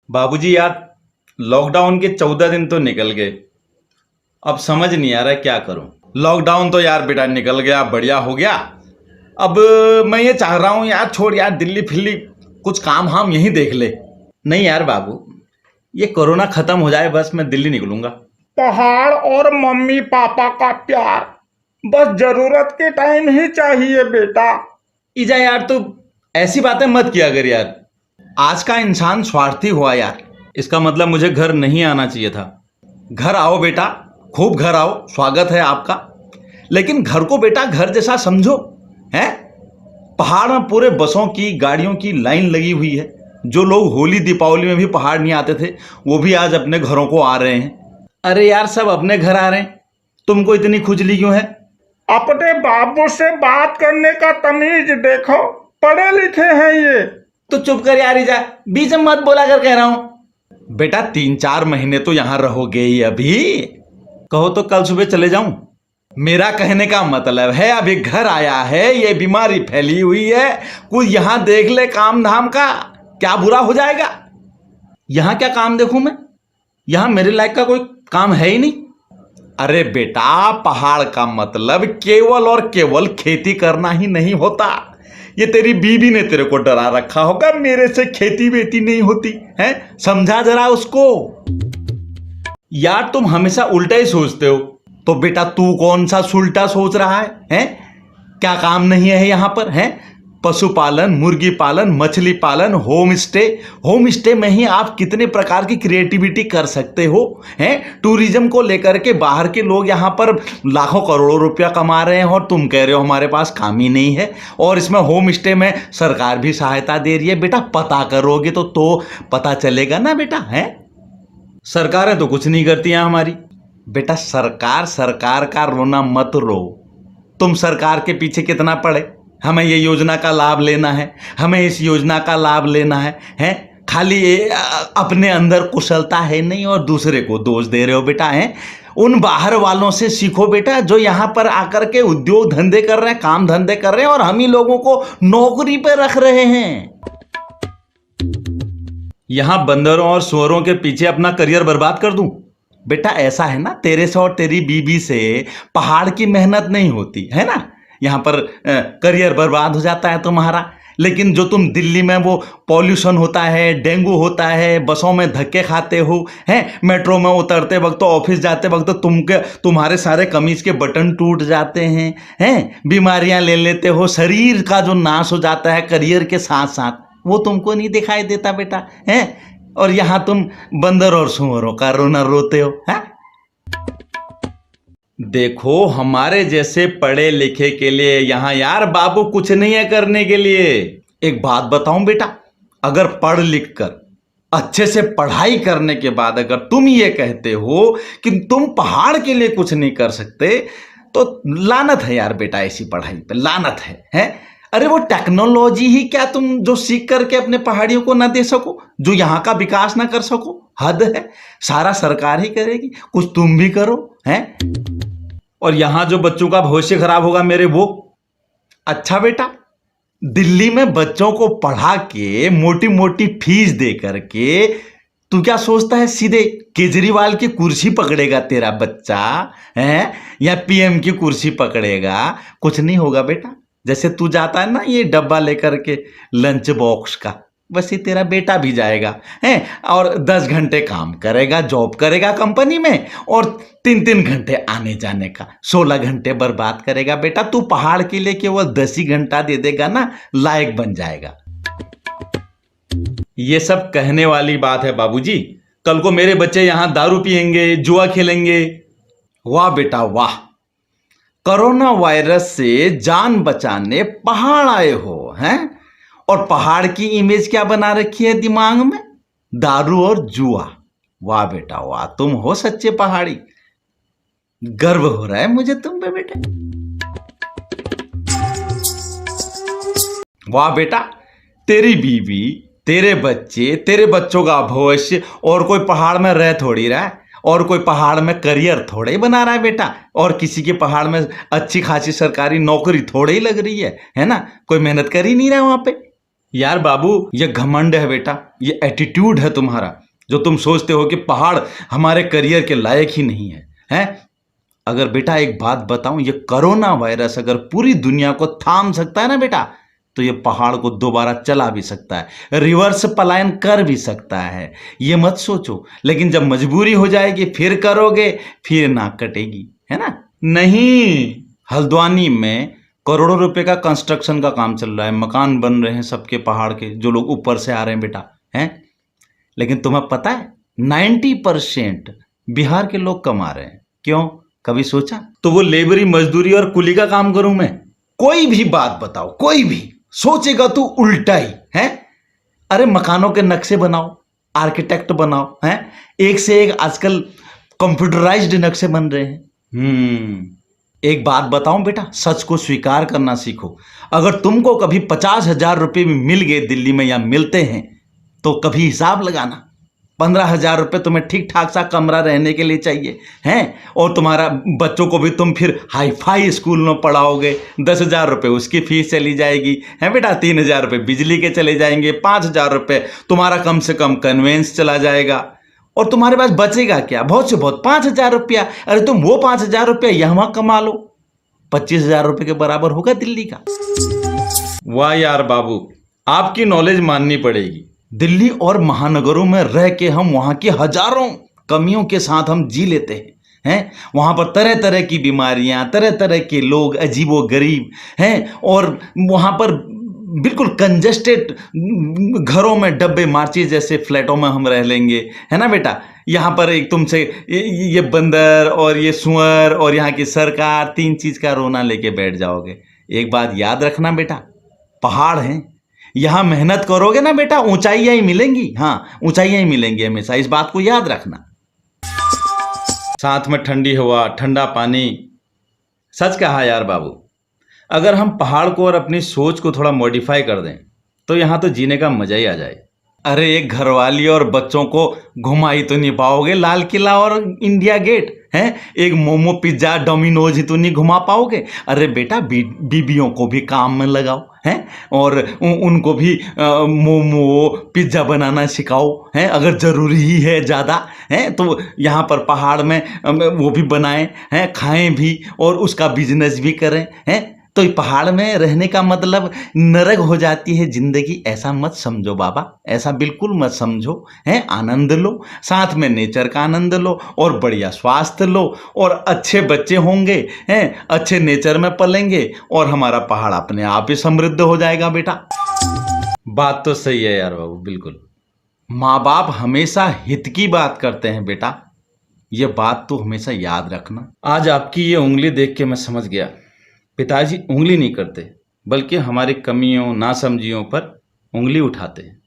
बाबूजी यार, लॉकडाउन के 14 दिन तो निकल गए। अब समझ नहीं आ रहा है क्या करूं। लॉकडाउन तो यार बेटा निकल गया, बढ़िया हो गया। अब मैं ये चाह रहा हूं यार, छोड़ यार दिल्ली फिल्ली, कुछ काम हम यहीं देख ले। नहीं यार बाबू, ये कोरोना खत्म हो जाए बस मैं दिल्ली निकलूंगा। पहाड़ और मम्मी पापा का प्यार बस जरूरत के टाइम ही चाहिए बेटा। इजा यार, तू ऐसी बातें मत किया कर यार। आज का इंसान स्वार्थी हुआ यार। इसका मतलब मुझे घर नहीं आना चाहिए था। घर आओ बेटा, खूब घर आओ, स्वागत है आपका। लेकिन घर को बेटा घर जैसा समझो। हैं? पहाड़ में पूरे बसों की गाड़ियों की लाइन लगी हुई है। जो लोग होली दीपावली में भी पहाड़ नहीं आते थे, वो भी आज अपने घरों को आ रहे हैं। अरे यार, सब अपने घर आ रहे हैं, तुमको इतनी खुजली क्यों है? अपने बाबू से बात करने का तमीज देखो, पढ़े लिखे हैं ये। तो चुप कर यार, जा बीच में मत बोला कर, कह रहा हूं। बेटा 3-4 महीने तो यहां रहोगे ही। अभी कहो तो कल सुबह चले जाऊं। मेरा कहने का मतलब है, अभी घर आया है, ये बीमारी फैली हुई है, कुछ यहां देख ले काम धाम का, क्या बुरा हो जाएगा? यहां क्या काम देखूं मैं? यहां मेरे लायक का कोई काम है ही नहीं। अरे बेटा, पहाड़ का मतलब केवल और केवल खेती करना ही नहीं होता। ये तेरी बीबी ने तेरे को डरा रखा होगा, मेरे से खेती वेती नहीं होती है, समझा जरा उसको। यार तुम हमेशा उल्टा ही सोचते हो। तो बेटा तू कौन सा सुलटा सोच रहा है? हैं? क्या काम नहीं है यहां पर? हैं? पशुपालन, मुर्गी पालन, मछली पालन, होम स्टे। होम स्टे में ही आप कितने प्रकार की क्रिएटिविटी कर सकते हो। हैं? टूरिज्म को लेकर के बाहर के लोग यहाँ पर लाखों करोड़ों रुपया कमा रहे हैं, और तुम कह रहे हो हमारे पास काम ही नहीं है। और इसमें होम स्टे में सरकार भी सहायता दे रही है। बेटा पता करोगे तो पता चलेगा ना बेटा। हैं? सरकारें तो कुछ नहीं करती हैं हमारी। बेटा सरकार का रोना मत रो। तुम सरकार के पीछे कितना पड़े, हमें ये योजना का लाभ लेना है, हमें इस योजना का लाभ लेना है। हैं? खाली ये अपने अंदर कुशलता है नहीं और दूसरे को दोष दे रहे हो बेटा। हैं? उन बाहर वालों से सीखो बेटा, जो यहाँ पर आकर के उद्योग धंधे कर रहे हैं, काम धंधे कर रहे हैं, और हम ही लोगों को नौकरी पे रख रहे हैं। यहां बंदरों और सुअरों के पीछे अपना करियर बर्बाद कर दूं? बेटा ऐसा है ना, तेरे से और तेरी बीबी से पहाड़ की मेहनत नहीं होती है ना। यहां पर करियर बर्बाद हो जाता है तुम्हारा। लेकिन जो तुम दिल्ली में वो पॉल्यूशन होता है, डेंगू होता है, बसों में धक्के खाते हो, हैं, मेट्रो में उतरते वक्त तो, ऑफिस जाते वक्त तो तुम्हारे सारे कमीज के बटन टूट जाते हैं, बीमारियां ले लेते हो, शरीर का जो नाश हो जाता है करियर के साथ साथ, वो तुमको नहीं दिखाई देता बेटा। हैं? और यहां तुम बंदर और सुअरों का रोना रोते हो। हैं? देखो, हमारे जैसे पढ़े लिखे के लिए यहां यार बाबू कुछ नहीं है करने के लिए। एक बात बताऊं बेटा, अगर पढ़ लिख कर अच्छे से पढ़ाई करने के बाद अगर तुम ये कहते हो कि तुम पहाड़ के लिए कुछ नहीं कर सकते, तो लानत है यार बेटा, ऐसी पढ़ाई पे लानत है? अरे वो टेक्नोलॉजी ही क्या तुम जो सीख करके अपने पहाड़ियों को ना दे सको, जो यहाँ का विकास ना कर सको? हद है। सारा सरकार ही करेगी, कुछ तुम भी करो। हैं? और यहां जो बच्चों का भविष्य खराब होगा मेरे, वो अच्छा बेटा, दिल्ली में बच्चों को पढ़ा के मोटी मोटी फीस दे करके तू क्या सोचता है सीधे केजरीवाल की कुर्सी पकड़ेगा तेरा बच्चा? है या पीएम की कुर्सी पकड़ेगा? कुछ नहीं होगा बेटा। जैसे तू जाता है ना ये डब्बा लेकर के लंच बॉक्स का, बस ये तेरा बेटा भी जाएगा है, और 10 घंटे काम करेगा, जॉब करेगा कंपनी में, और 3-3 घंटे आने जाने का 16 घंटे बर्बाद करेगा। बेटा तू पहाड़ के लिए केवल 10 ही घंटा दे देगा ना, लायक बन जाएगा। ये सब कहने वाली बात है बाबूजी। कल को मेरे बच्चे यहां दारू पिएंगे, जुआ खेलेंगे। वाह बेटा वाह, कोरोना वायरस से जान बचाने पहाड़ आए हो। हैं? और पहाड़ की इमेज क्या बना रखी है दिमाग में? दारू और जुआ। वाह बेटा वाह, तुम हो सच्चे पहाड़ी। गर्व हो रहा है मुझे तुम पे बेटे। वाह बेटा, तेरी बीवी, तेरे बच्चे, तेरे बच्चों का भविष्य, और कोई पहाड़ में रह थोड़ी रहा है, और कोई पहाड़ में करियर थोड़े ही बना रहा है बेटा, और किसी के पहाड़ में अच्छी खासी सरकारी नौकरी थोड़े ही लग रही है ना? कोई मेहनत कर ही नहीं रहा है वहां पे। यार बाबू, ये घमंड है बेटा, ये एटीट्यूड है तुम्हारा, जो तुम सोचते हो कि पहाड़ हमारे करियर के लायक ही नहीं है, हैं? अगर बेटा एक बात बताऊं, ये कोरोना वायरस अगर पूरी दुनिया को थाम सकता है ना बेटा, तो ये पहाड़ को दोबारा चला भी सकता है, रिवर्स पलायन कर भी सकता है। ये मत सोचो, लेकिन जब मजबूरी हो जाएगी फिर करोगे, फिर नाक कटेगी, है ना? नहीं, हल्द्वानी में करोड़ों रुपए का कंस्ट्रक्शन का काम चल रहा है, मकान बन रहे हैं सबके पहाड़ के, जो लोग ऊपर से आ रहे हैं बेटा, हैं? लेकिन तुम्हें पता है 90% बिहार के लोग कमा रहे हैं। क्यों, कभी सोचा? तो वो लेबरी, मजदूरी और कुली का काम करूं मैं? कोई भी बात बताओ, कोई भी सोचेगा तू उल्टा ही है। अरे मकानों के नक्शे बनाओ, आर्किटेक्ट बनाओ, हैं? एक से एक आजकल कंप्यूटराइज्ड नक्शे बन रहे हैं। एक बात बताऊं बेटा, सच को स्वीकार करना सीखो। अगर तुमको कभी 50,000 रुपये भी मिल गए दिल्ली में या मिलते हैं, तो कभी हिसाब लगाना। 15,000 रुपये तुम्हें ठीक ठाक सा कमरा रहने के लिए चाहिए, हैं? और तुम्हारा बच्चों को भी तुम फिर हाई फाई स्कूल में पढ़ाओगे, 10,000 रुपये उसकी फीस चली जाएगी, है बेटा? 3,000 रुपये बिजली के चले जाएंगे, 5,000 रुपये तुम्हारा कम से कम कन्वेंस चला जाएगा, और तुम्हारे पास बचेगा क्या? बहुत से बहुत 5,000 रुपया। अरे तुम वो 5,000 रुपया यहाँ कमा लो, 25,000 रुपये के बराबर होगा दिल्ली का। वाह यार बाबू, आपकी नॉलेज माननी पड़ेगी। दिल्ली और महानगरों में रह के हम वहाँ की हजारों कमियों के साथ हम जी लेते हैं। वहाँ पर तरह तरह की बीमारियाँ, तरह तरह के लोग, अजीबो गरीब हैं, और वहाँ पर बिल्कुल कंजेस्टेड घरों में डब्बे मार्चिस जैसे फ्लैटों में हम रह लेंगे, है ना बेटा? यहाँ पर एक तुमसे ये बंदर और ये सुअर और यहाँ की सरकार, 3 चीज़ का रोना लेके बैठ जाओगे। एक बात याद रखना बेटा, पहाड़ हैं, यहाँ मेहनत करोगे ना बेटा, ऊंचाइयाँ ही मिलेंगी। हाँ, ऊंचाइयाँ ही मिलेंगी हमेशा, इस बात को याद रखना। साथ में ठंडी हवा, ठंडा पानी। सच कहा यार बाबू, अगर हम पहाड़ को और अपनी सोच को थोड़ा मॉडिफाई कर दें, तो यहाँ तो जीने का मजा ही आ जाए। अरे एक घरवाली और बच्चों को घुमा ही तो नहीं पाओगे लाल किला और इंडिया गेट, हैं? एक मोमो, पिज्जा, डोमिनोज ही तो नहीं घुमा पाओगे। अरे बेटा, बीबियों को भी काम में लगाओ, हैं? और उनको भी मोमो, पिज्जा बनाना सिखाओ, हैं? अगर ज़रूरी ही है ज़्यादा, हैं, तो यहाँ पर पहाड़ में वो भी बनाएं, हैं, खाएं भी, और उसका बिजनेस भी करें, हैं? तो पहाड़ में रहने का मतलब नरक हो जाती है जिंदगी, ऐसा मत समझो बाबा, ऐसा बिल्कुल मत समझो, हैं? आनंद लो, साथ में नेचर का आनंद लो, और बढ़िया स्वास्थ्य लो, और अच्छे बच्चे होंगे, हैं? अच्छे नेचर में पलेंगे, और हमारा पहाड़ अपने आप ही समृद्ध हो जाएगा बेटा। बात तो सही है यार बाबू, बिल्कुल। माँ बाप हमेशा हित की बात करते हैं बेटा, ये बात तो हमेशा याद रखना। आज आपकी ये उंगली देख के मैं समझ गया, पिताजी उंगली नहीं करते, बल्कि हमारी कमियों, नासमझियों पर उंगली उठाते हैं।